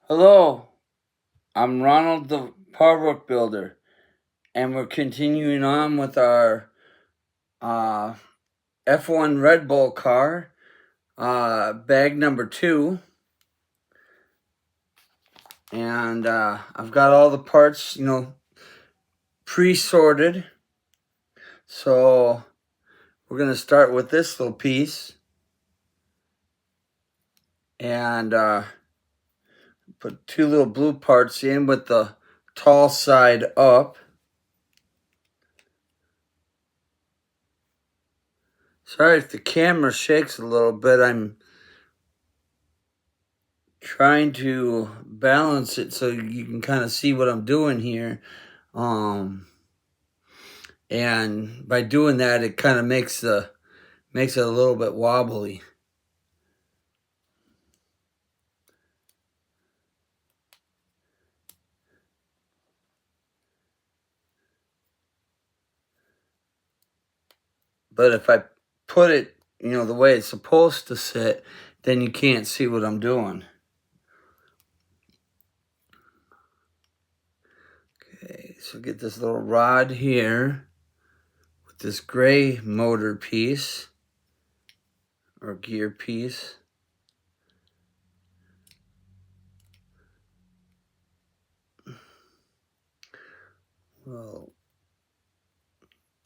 Hello, I'm Ronald the Powerbook Builder, and we're continuing on with our F1 Red Bull car, bag number 2. And I've got all the parts, pre-sorted. So we're going to start with this little piece and put 2 little blue parts in with the tall side up. Sorry if the camera shakes a little bit. I'm trying to balance it so you can kind of see what I'm doing here. And by doing that, it kind of makes it a little bit wobbly. But if I put it, the way it's supposed to sit, then you can't see what I'm doing. Okay, so get this little rod here with this gray motor piece or gear piece. Well,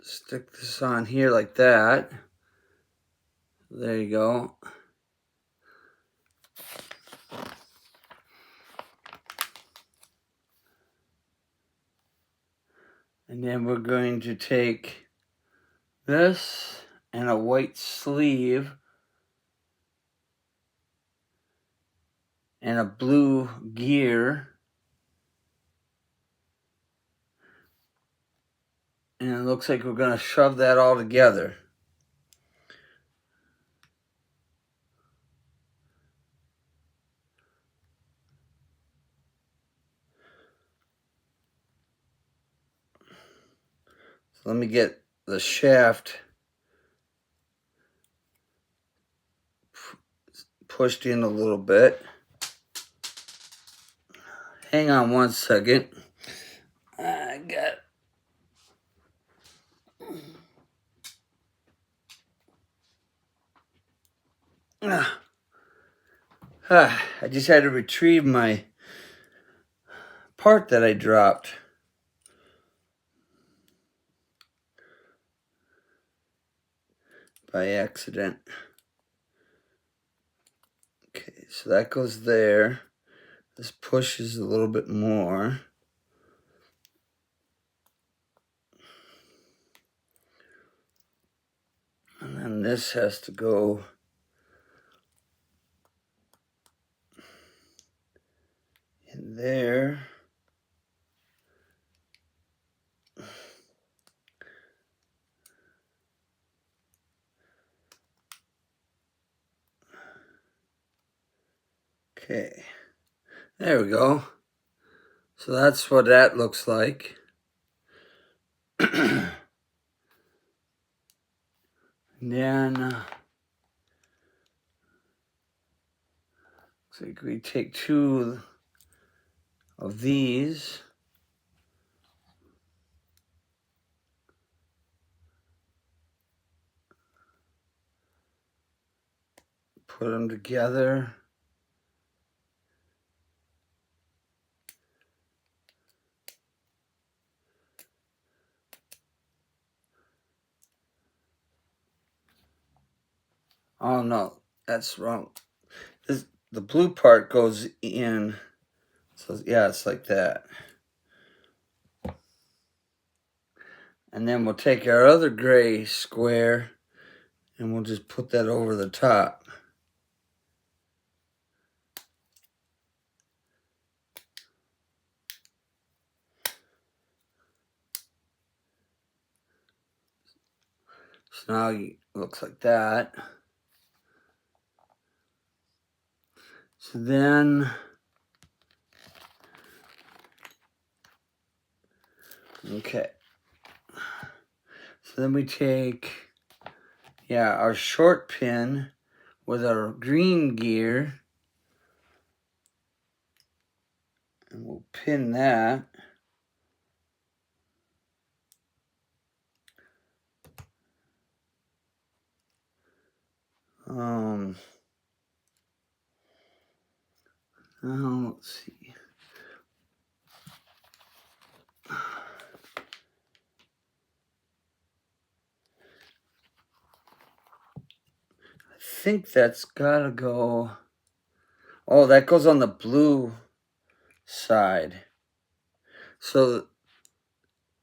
stick this on here like that. There you go. And then we're going to take this and a white sleeve and a blue gear. And it looks like we're going to shove that all together. So let me get the shaft pushed in a little bit. Hang on one second. I got I just had to retrieve my part that I dropped by accident. Okay, so that goes there. This pushes a little bit more. And then this has to go in there. Okay, there we go. So that's what that looks like. And then looks like we take 2 of these. Put them together. Oh no, that's wrong. The blue part goes in. So yeah, it's like that. And then we'll take our other gray square and we'll just put that over the top. So now it looks like that. So then, okay. So then we take, our short pin with our green gear. And we'll pin that. Now let's see. I think that's gotta go. Oh, that goes on the blue side. So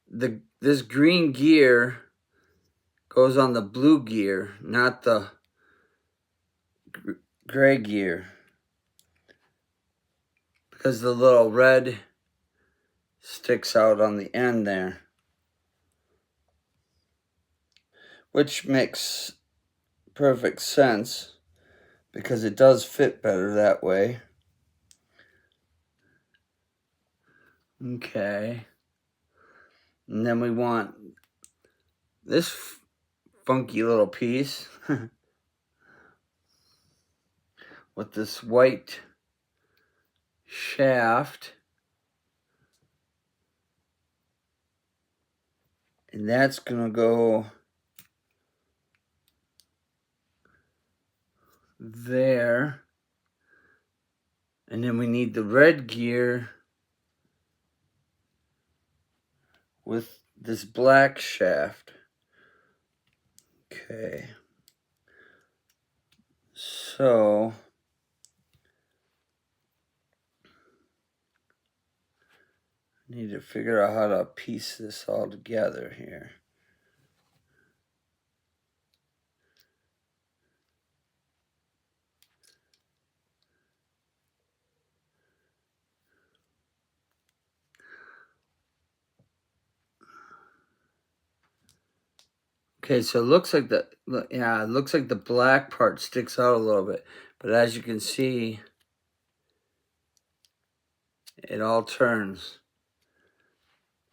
this green gear goes on the blue gear, not the gray gear. Because the little red sticks out on the end there. Which makes perfect sense, because it does fit better that way. Okay. And then we want this funky little piece with this white shaft. And that's gonna go there. And then we need the red gear with this black shaft. Okay. So I need to figure out how to piece this all together here. Okay, so it looks like it looks like the black part sticks out a little bit, but as you can see, it all turns.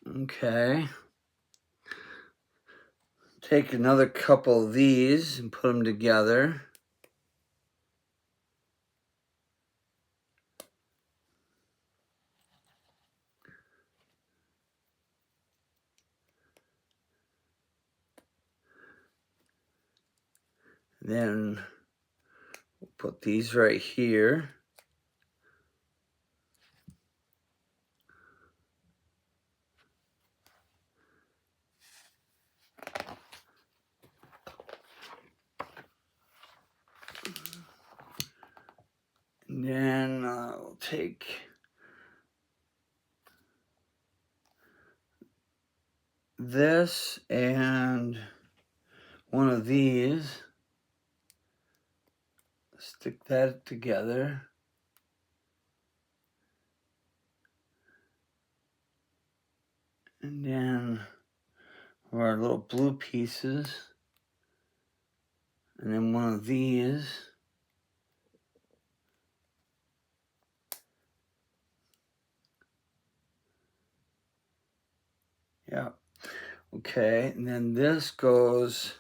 Okay. Take another couple of these and put them together. Then we'll put these right here. And then I'll take this and one of these, stick that together. And then our little blue pieces. And then one of these. Yeah. Okay, and then this goes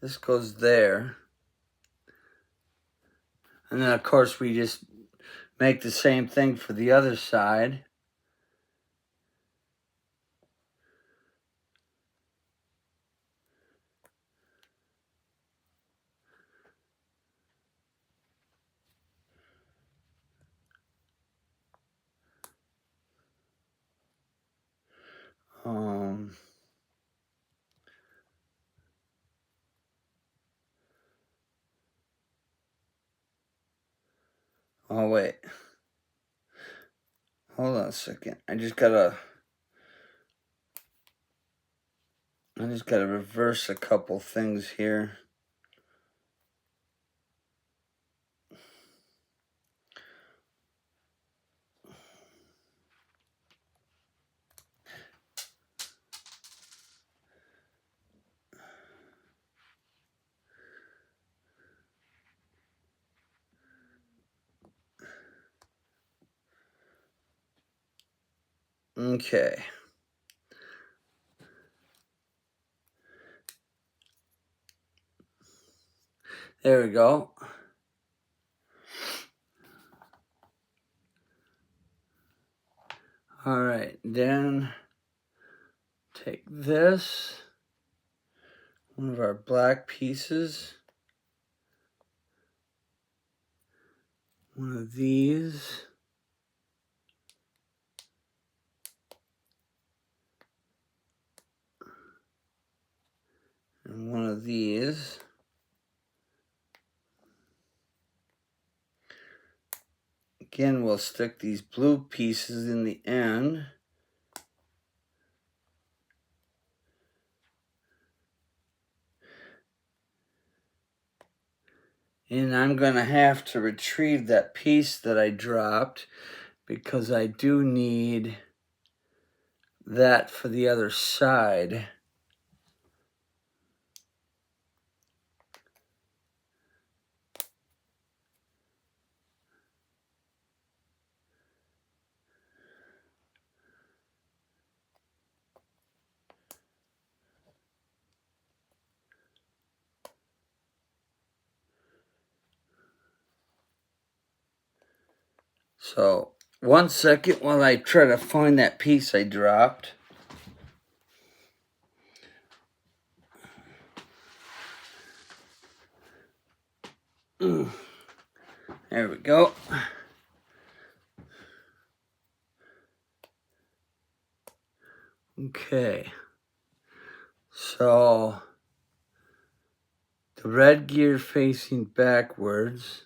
this goes there. And then of course we just make the same thing for the other side. Oh wait. Hold on a second. I just gotta reverse a couple things here. Okay. There we go. All right, then take this, one of our black pieces, one of these, and one of these. Again, we'll stick these blue pieces in the end. And I'm going to have to retrieve that piece that I dropped because I do need that for the other side. So, 1 second while I try to find that piece I dropped. There we go. Okay. So, the red gear facing backwards.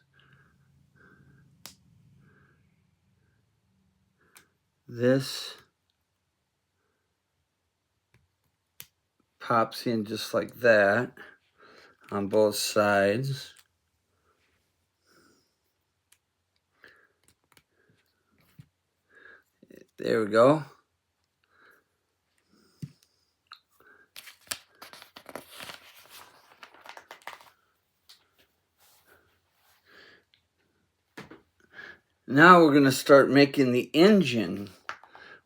This pops in just like that on both sides. There we go. Now we're going to start making the engine,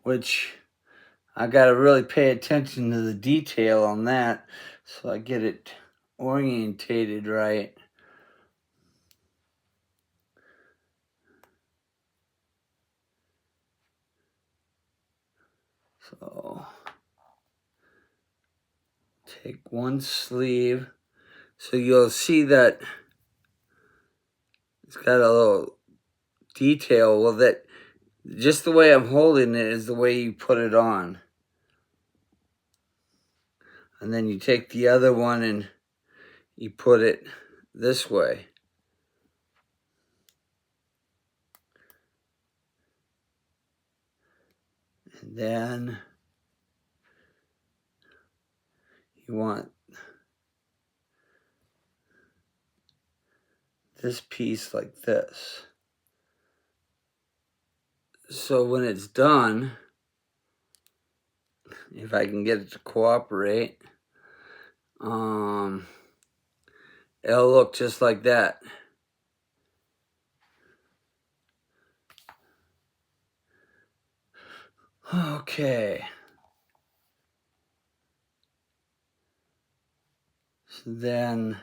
which I got to really pay attention to the detail on that so I get it orientated right. So take one sleeve. So you'll see that it's got a little detail. Well, that just the way I'm holding it is the way you put it on. And then you take the other one and you put it this way. And then you want this piece like this. So when it's done, if I can get it to cooperate, it'll look just like that. Okay. So then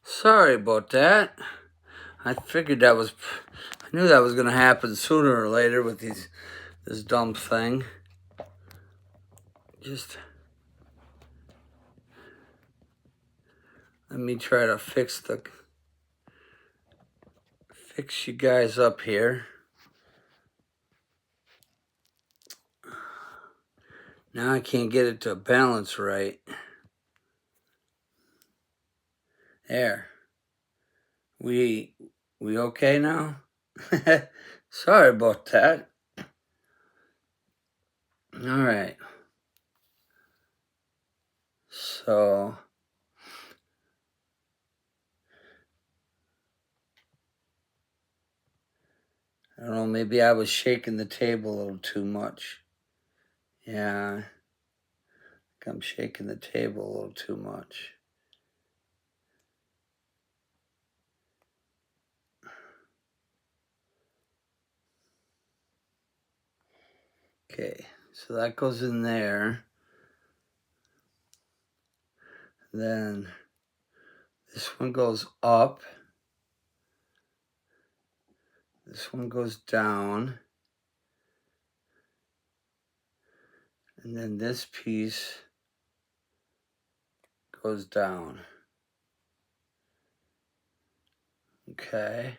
sorry about that. I figured I knew that was going to happen sooner or later with this dumb thing. Just let me try to fix you guys up here. Now I can't get it to balance right. There. We okay now? Sorry about that. All right. So I don't know, maybe I was shaking the table a little too much. Yeah, I think I'm shaking the table a little too much. Okay, so that goes in there. Then this one goes up. This one goes down. And then this piece goes down. Okay.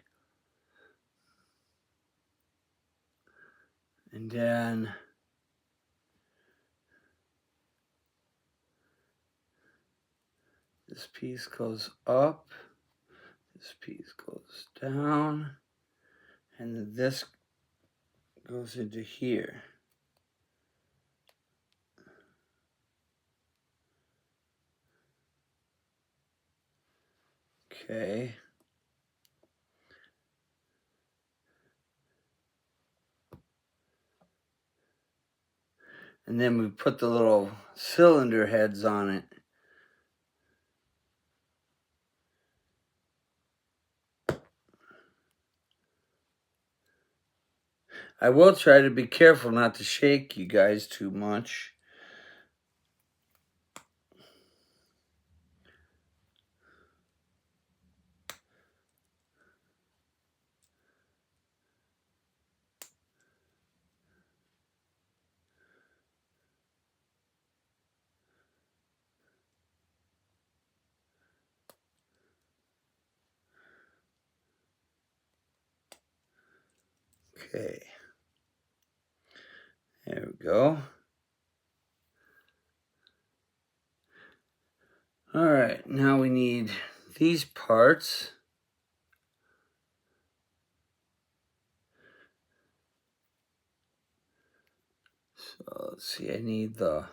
And then this piece goes up. This piece goes down. And then this goes into here. Okay. And then we put the little cylinder heads on it. I will try to be careful not to shake you guys too much. Okay. There we go. All right, now we need these parts. So let's see, I need the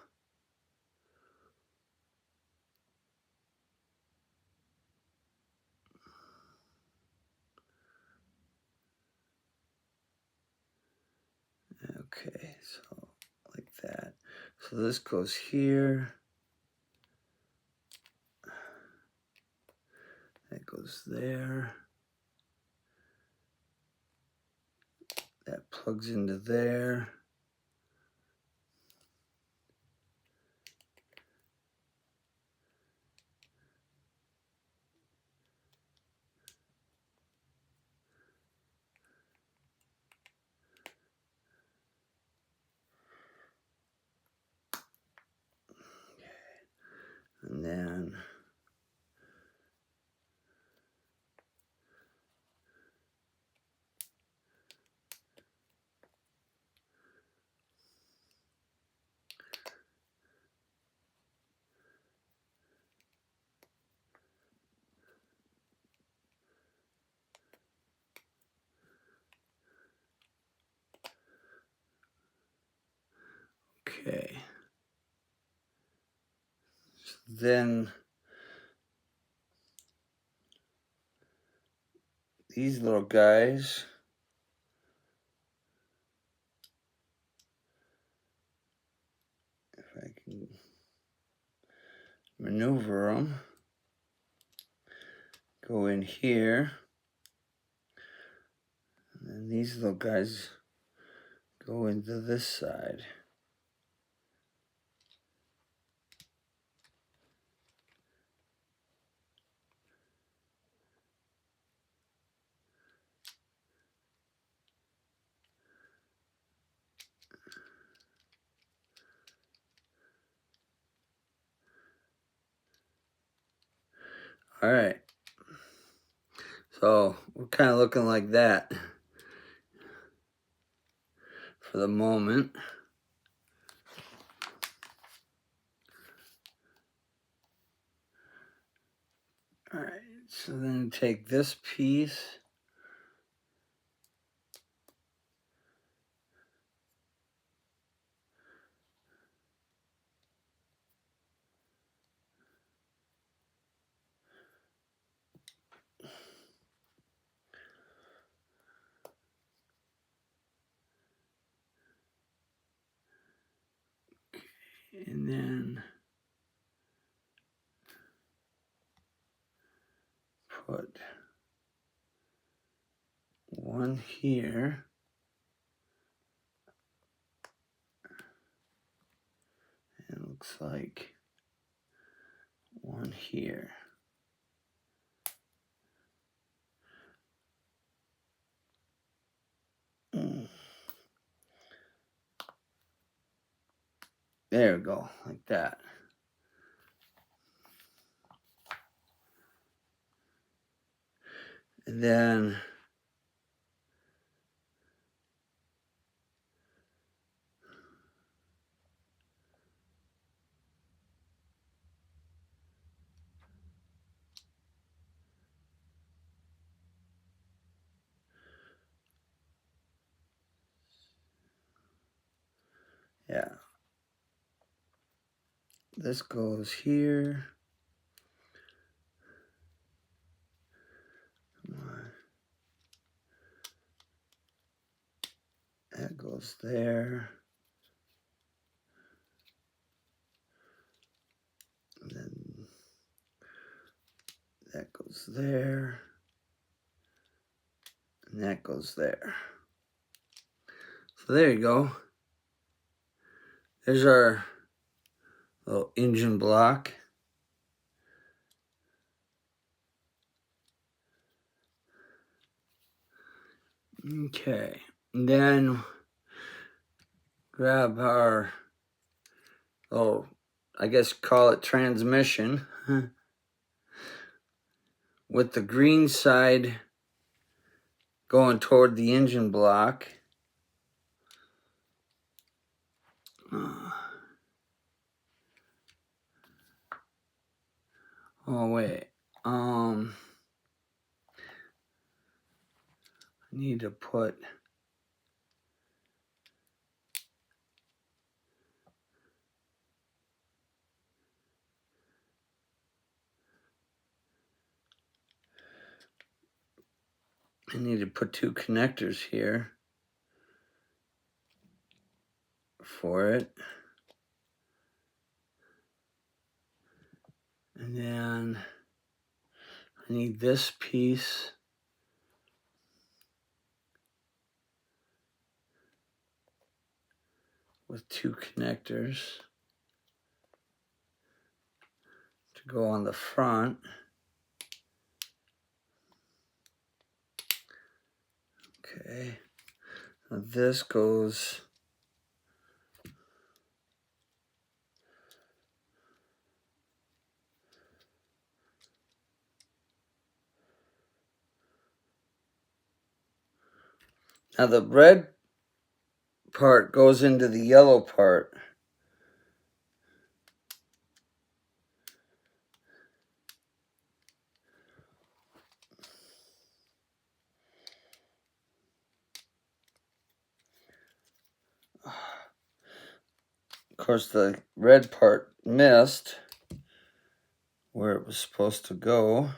okay, so like that. So this goes here. That goes there. That plugs into there. And then okay. So then these little guys, if I can maneuver them, go in here. And then these little guys go into this side. All right. So we're kind of looking like that for the moment. All right, so then take this piece. And then put one here. looks like one here. There we go, like that. And then yeah, this goes here. That goes there. And then that goes there. And that goes there. So there you go. There's our little engine block. Okay, and then grab our, I guess call it transmission, with the green side going toward the engine block. Oh wait, I need to put two connectors here for it. And then I need this piece with two connectors to go on the front. Okay, now this goes now the red part goes into the yellow part. Of course, the red part missed where it was supposed to go.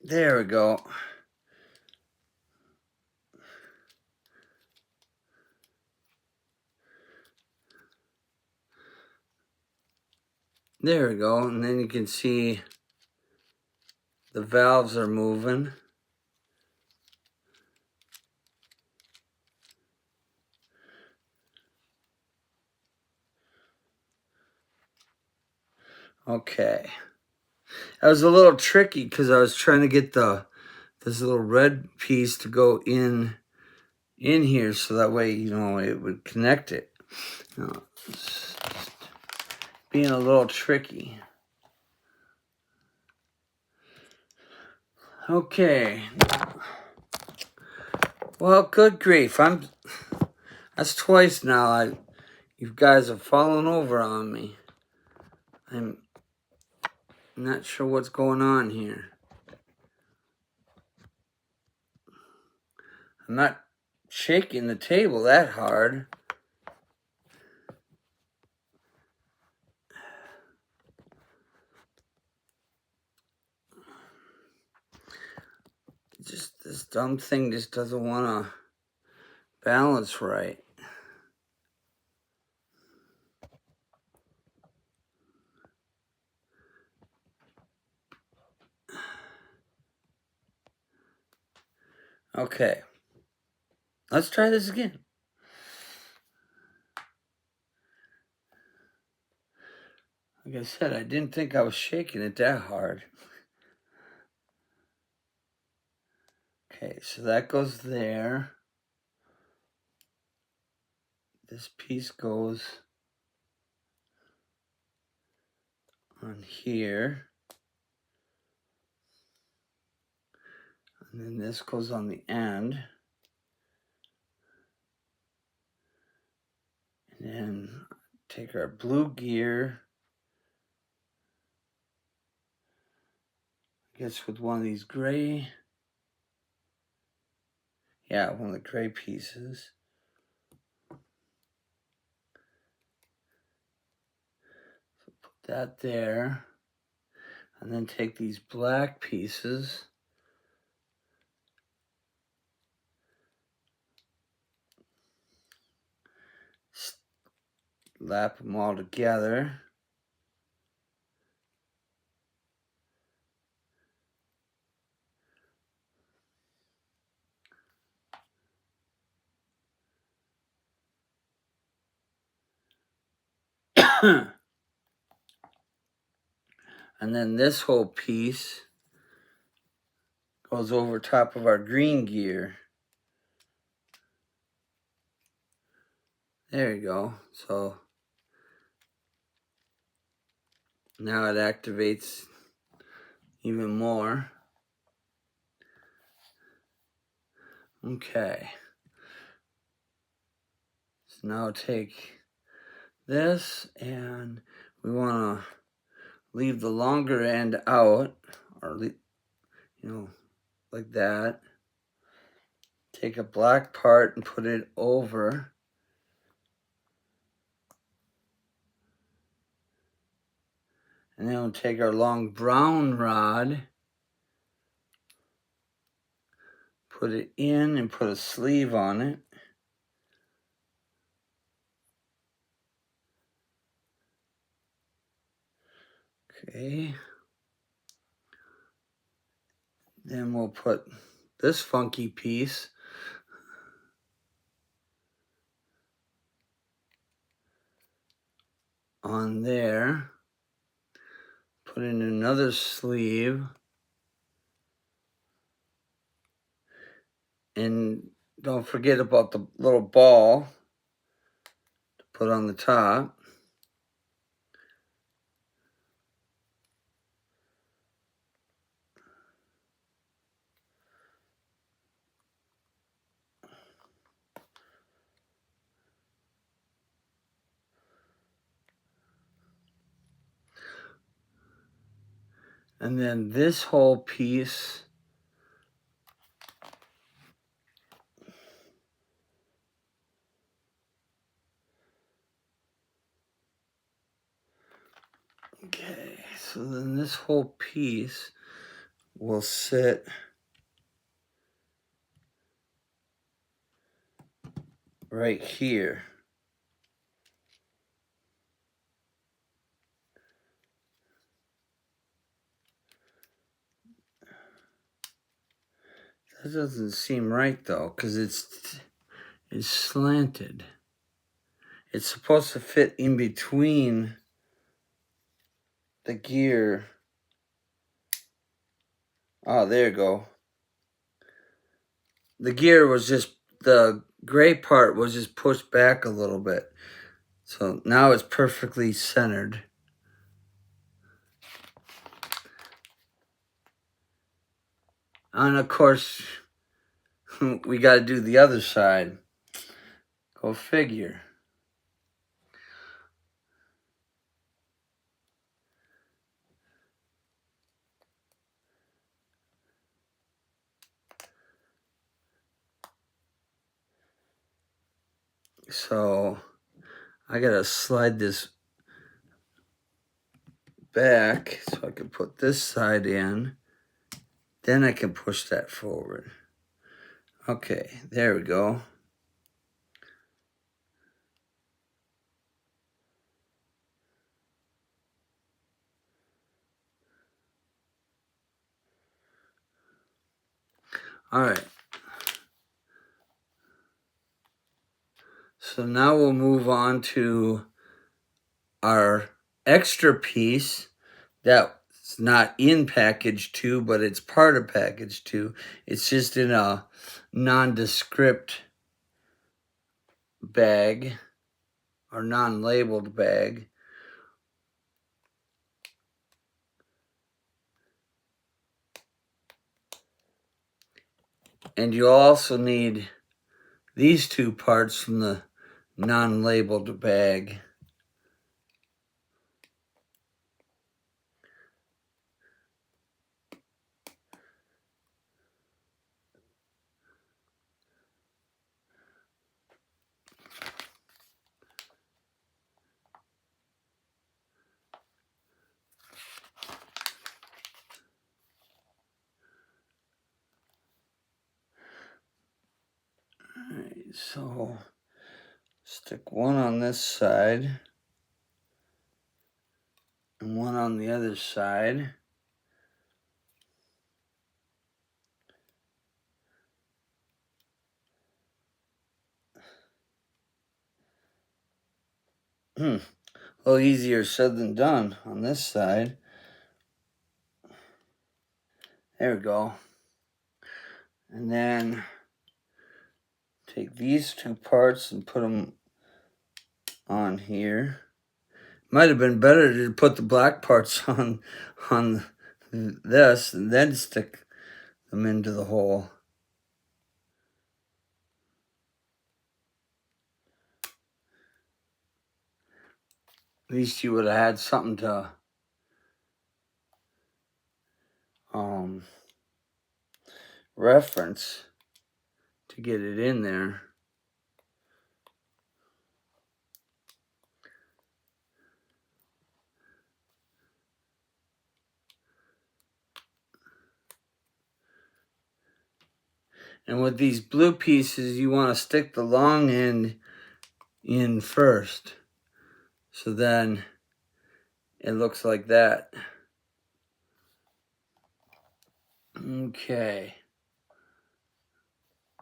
There we go. There we go. And then you can see the valves are moving. Okay. That was a little tricky because I was trying to get this little red piece to go in here so that way, it would connect it. It's being a little tricky. Okay. Well, good grief. That's twice now. You guys have fallen over on me. I'm not sure what's going on here. I'm not shaking the table that hard. Just this dumb thing just doesn't want to balance right. Okay, let's try this again. Like I said, I didn't think I was shaking it that hard. Okay, so that goes there. This piece goes on here. And then this goes on the end. And then take our blue gear. I guess with one of these gray. Yeah, one of the gray pieces. So put that there. And then take these black pieces. Lap them all together. And then this whole piece goes over top of our green gear. There you go. So now it activates even more. Okay. So now take this and we want to leave the longer end out, or like that. Take a black part and put it over. And then we'll take our long brown rod, put it in and put a sleeve on it. Okay. Then we'll put this funky piece on there. Put in another sleeve. And don't forget about the little ball to put on the top. And then this whole piece okay, so then this whole piece will sit right here. That doesn't seem right though, because it's slanted. It's supposed to fit in between the gear. Oh, there you go. The gear was just, the gray part was just pushed back a little bit. So now it's perfectly centered. And of course, we got to do the other side. Go figure. So I gotta slide this back so I can put this side in. Then I can push that forward. Okay, there we go. All right. So now we'll move on to our extra piece that's not in package 2, but it's part of package 2. It's just in a nondescript bag or non-labeled bag. And you'll also need these two parts from the non-labeled bag. All right, so stick one on this side and one on the other side. A little easier said than done on this side. There we go. And then take these two parts and put them on here. Might have been better to put the black parts on this and then stick them into the hole. At least you would have had something to reference to get it in there. And with these blue pieces, you want to stick the long end in first. So then it looks like that. Okay.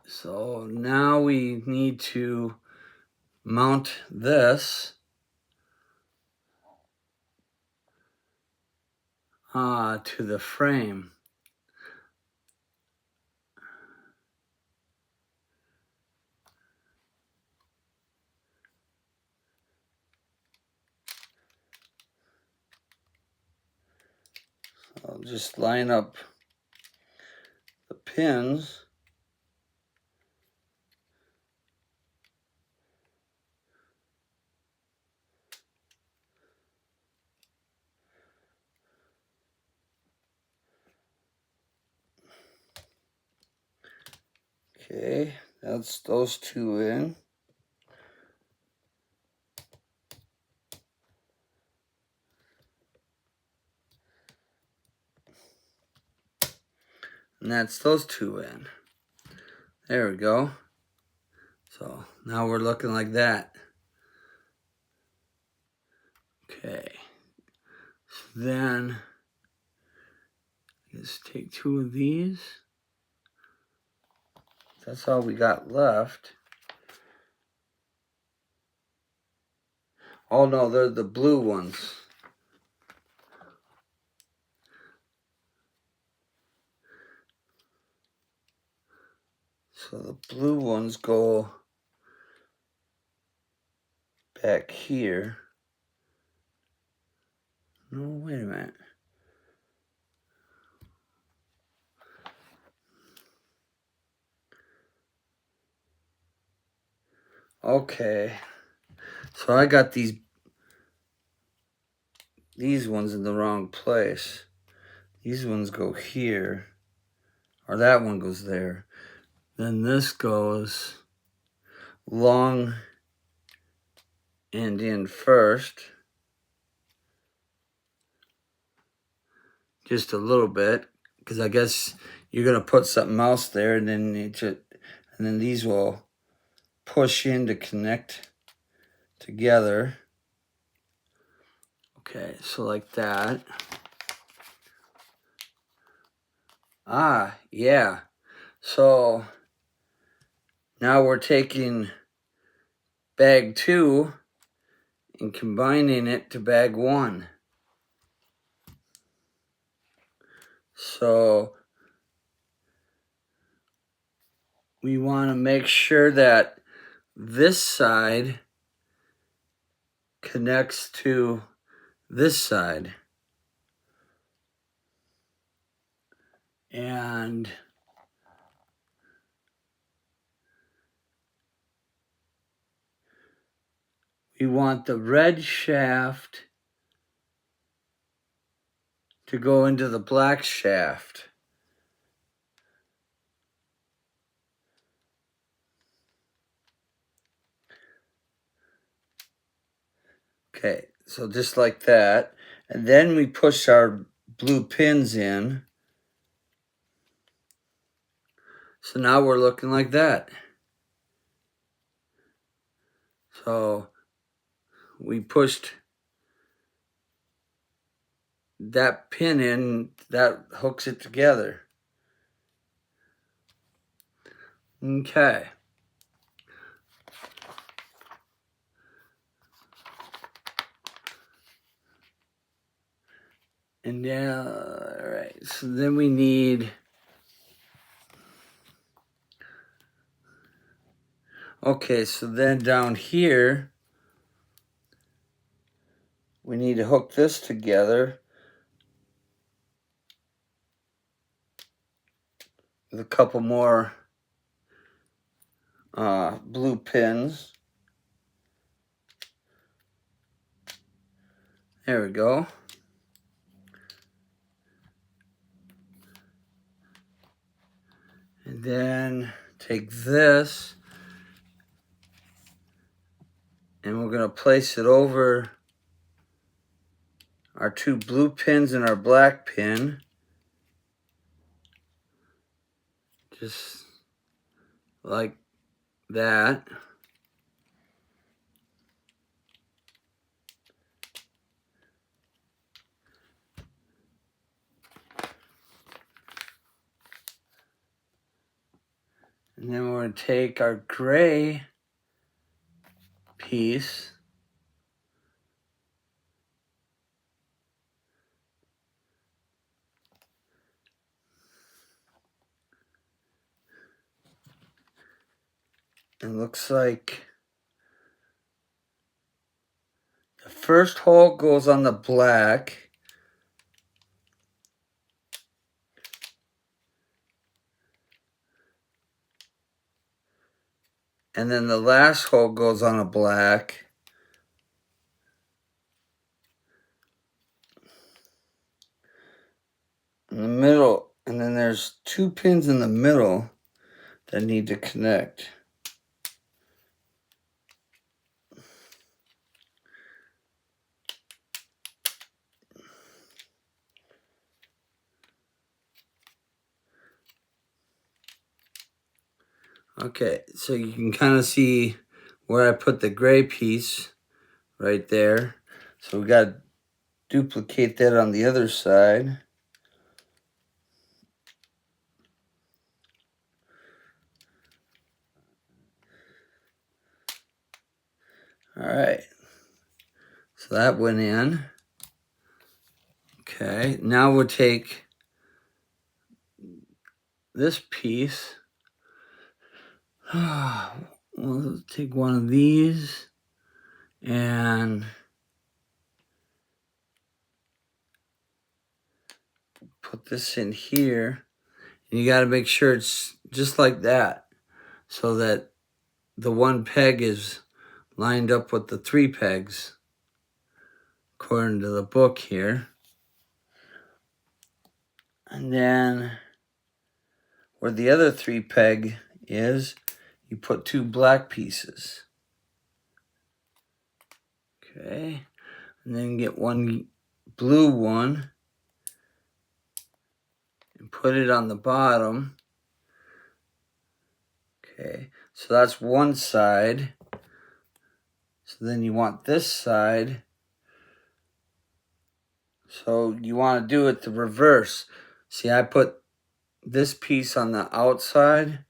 So now we need to mount this to the frame. I'll just line up the pins. Okay, that's those two in. And that's those two in. There we go. So now we're looking like that. Okay. So then let's take two of these. That's all we got left. Oh no, they're the blue ones. So the blue ones go back here. No, wait a minute. Okay. So I got these ones in the wrong place. These ones go here. Or that one goes there. Then this goes long end in first. Just a little bit, because I guess you're gonna put something else there, and then these will push in to connect together. Okay, so like that. Ah, yeah. So now we're taking bag 2 and combining it to bag 1. So we want to make sure that this side connects to this side. And we want the red shaft to go into the black shaft. Okay, so just like that. And then we push our blue pins in. So now we're looking like that. So we pushed that pin in, that hooks it together. Okay. And now, all right, so then we need, okay, so then down here, we need to hook this together with a couple more blue pins. There we go. And then take this, and we're going to place it over our 2 blue pins and our black pin. Just like that. And then we're going to take our gray piece and looks like the first hole goes on the black. And then the last hole goes on a black. In the middle, and then there's 2 pins in the middle that need to connect. Okay, so you can kind of see where I put the gray piece right there. So we got to duplicate that on the other side. All right, so that went in. Okay, now we'll take this piece. We'll take one of these and put this in here. And you got to make sure it's just like that, so that the 1 peg is lined up with the 3 pegs, according to the book here. And then where the other 3 peg is, you put 2 black pieces. Okay, and then get one blue one and put it on the bottom. Okay, so that's one side. So then you want this side. So you want to do it the reverse. See, I put this piece on the outside.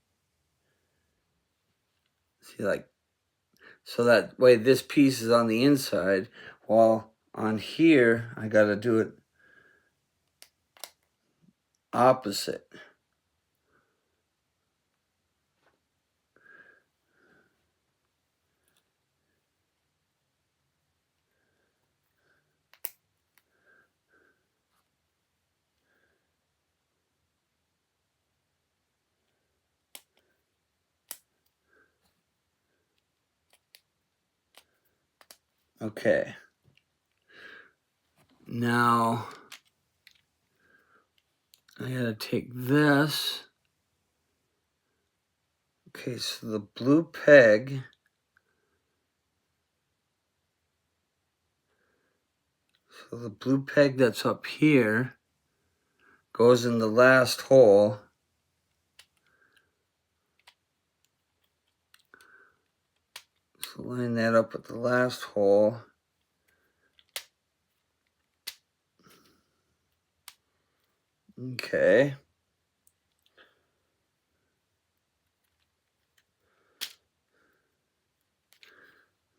See, like, so that way this piece is on the inside. While on here, I got to do it opposite. Okay. Now, I got to take this. Okay, so the blue peg. So the blue peg that's up here goes in the last hole. So line that up with the last hole. Okay.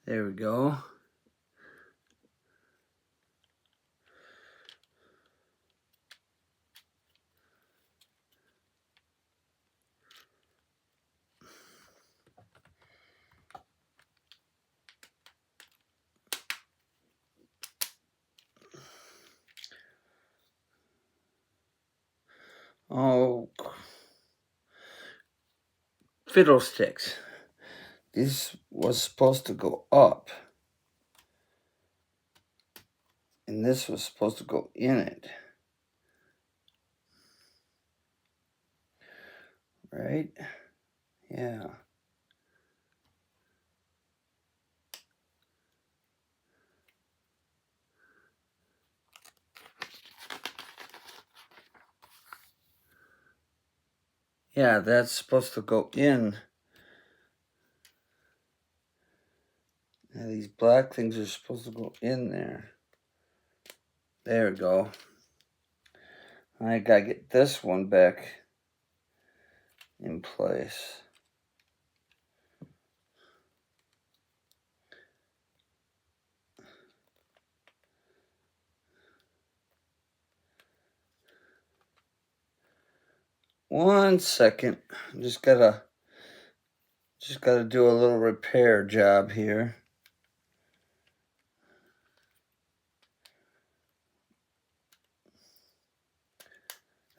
There we go. Oh, fiddlesticks. This was supposed to go up. And this was supposed to go in it. Right? Yeah. Yeah, that's supposed to go in. Now these black things are supposed to go in there. There we go. I gotta get this one back in place. One second. Just gotta do a little repair job here.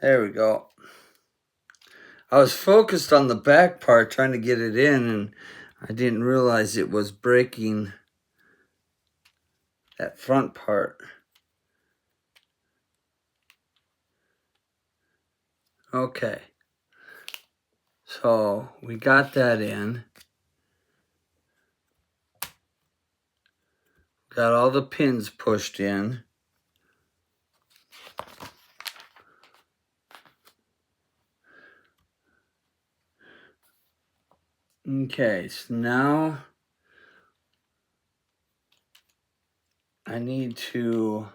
There we go. I was focused on the back part trying to get it in, and I didn't realize it was breaking that front part. Okay. So we got that in. Got all the pins pushed in. Okay, so now I need to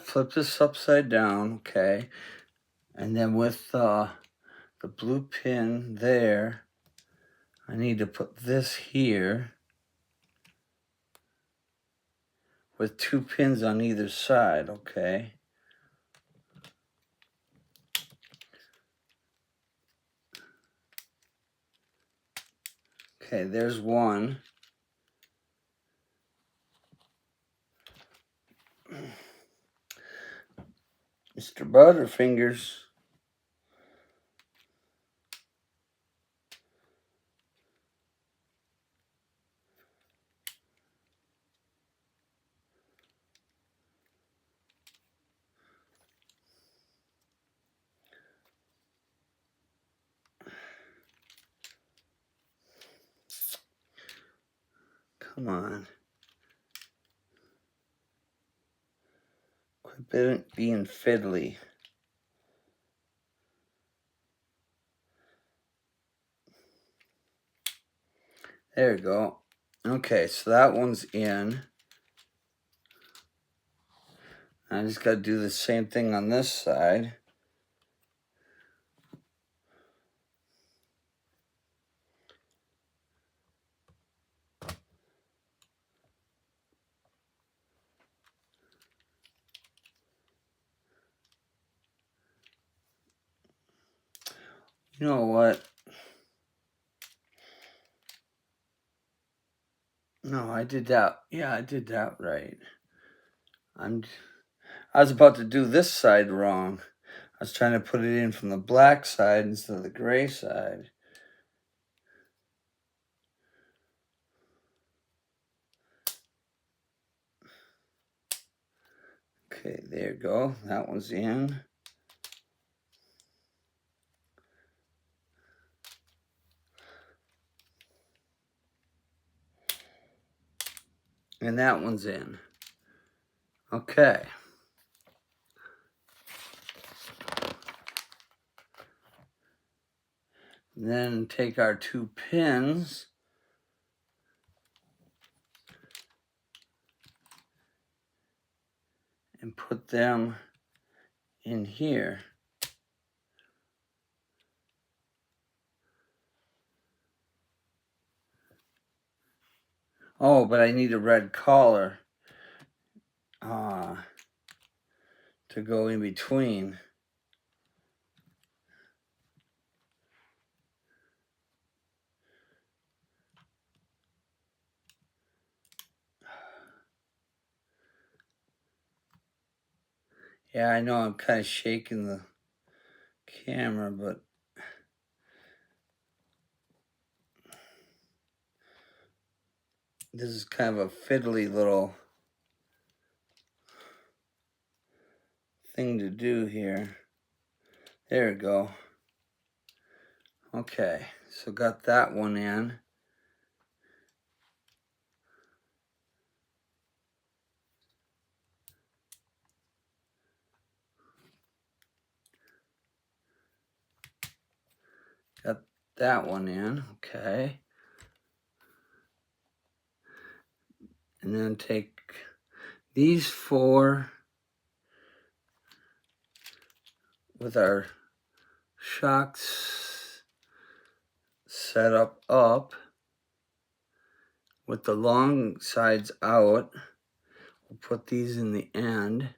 flip this upside down, okay. And then with the blue pin there, I need to put this here with two pins on either side, okay. Okay, there's one. Mr. Butterfingers. Come on. Quit being fiddly. There we go. Okay, so that one's in. I just got to do the same thing on this side. You know what? No, I did that. Yeah, I did that right. I was about to do this side wrong. I was trying to put it in from the black side instead of the gray side. Okay, there you go. That one's in. And that one's in. Okay. And then take our 2 pins and put them in here. Oh, but I need a red collar to go in between. Yeah, I know I'm kind of shaking the camera, but this is kind of a fiddly little thing to do here. There we go. Okay, so got that one in. Got that one in, okay. And then take these 4 with our shocks set up with the long sides out. We'll put these in the end.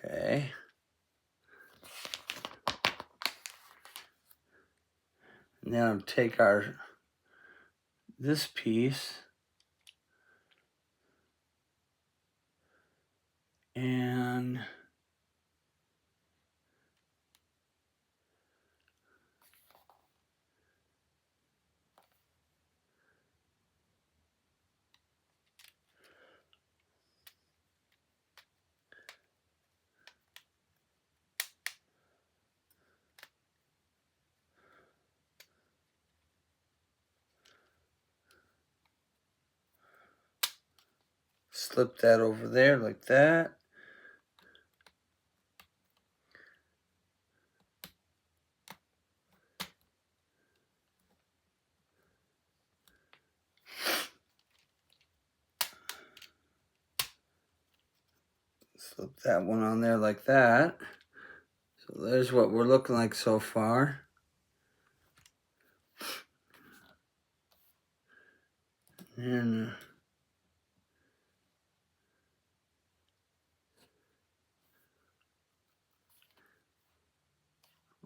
Okay. And then I'll take this piece and slip that over there like that. Slip that one on there like that. So there's what we're looking like so far. And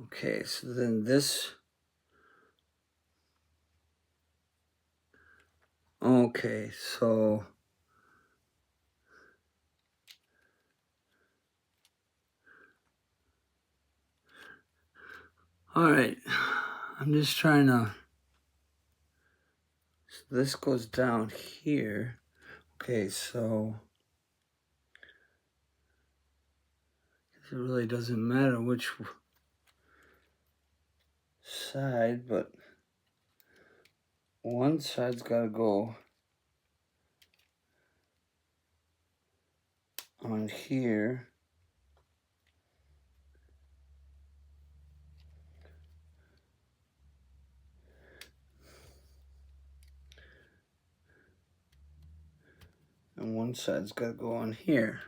okay, so then this. Okay, so all right. I'm just trying to, so this goes down here. Okay, so it really doesn't matter which side, but one side's got to go on here. And one side's got to go on here.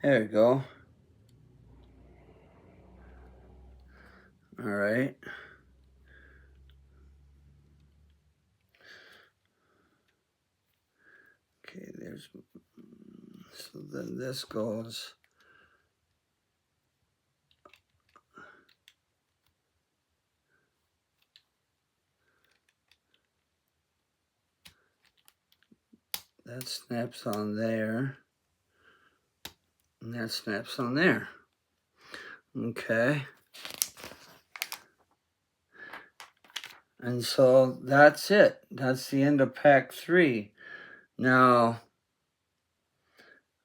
There we go. All right. Okay, there's, so then this goes, that snaps on there, and that snaps on there. Okay. And so that's it. That's the end of pack 3. Now,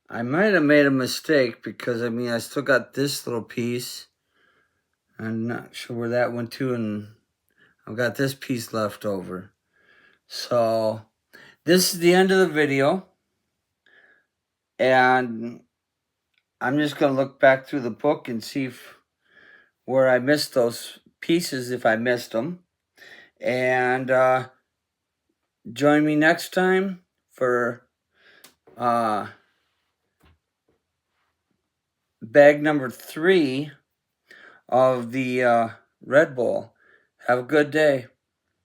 I might have made a mistake because, I mean, I still got this little piece. I'm not sure where that went to, and I've got this piece left over. So, this is the end of the video. And I'm just going to look back through the book and see where I missed those pieces, if I missed them. And join me next time for bag number 3 of the Red Bull. Have a good day.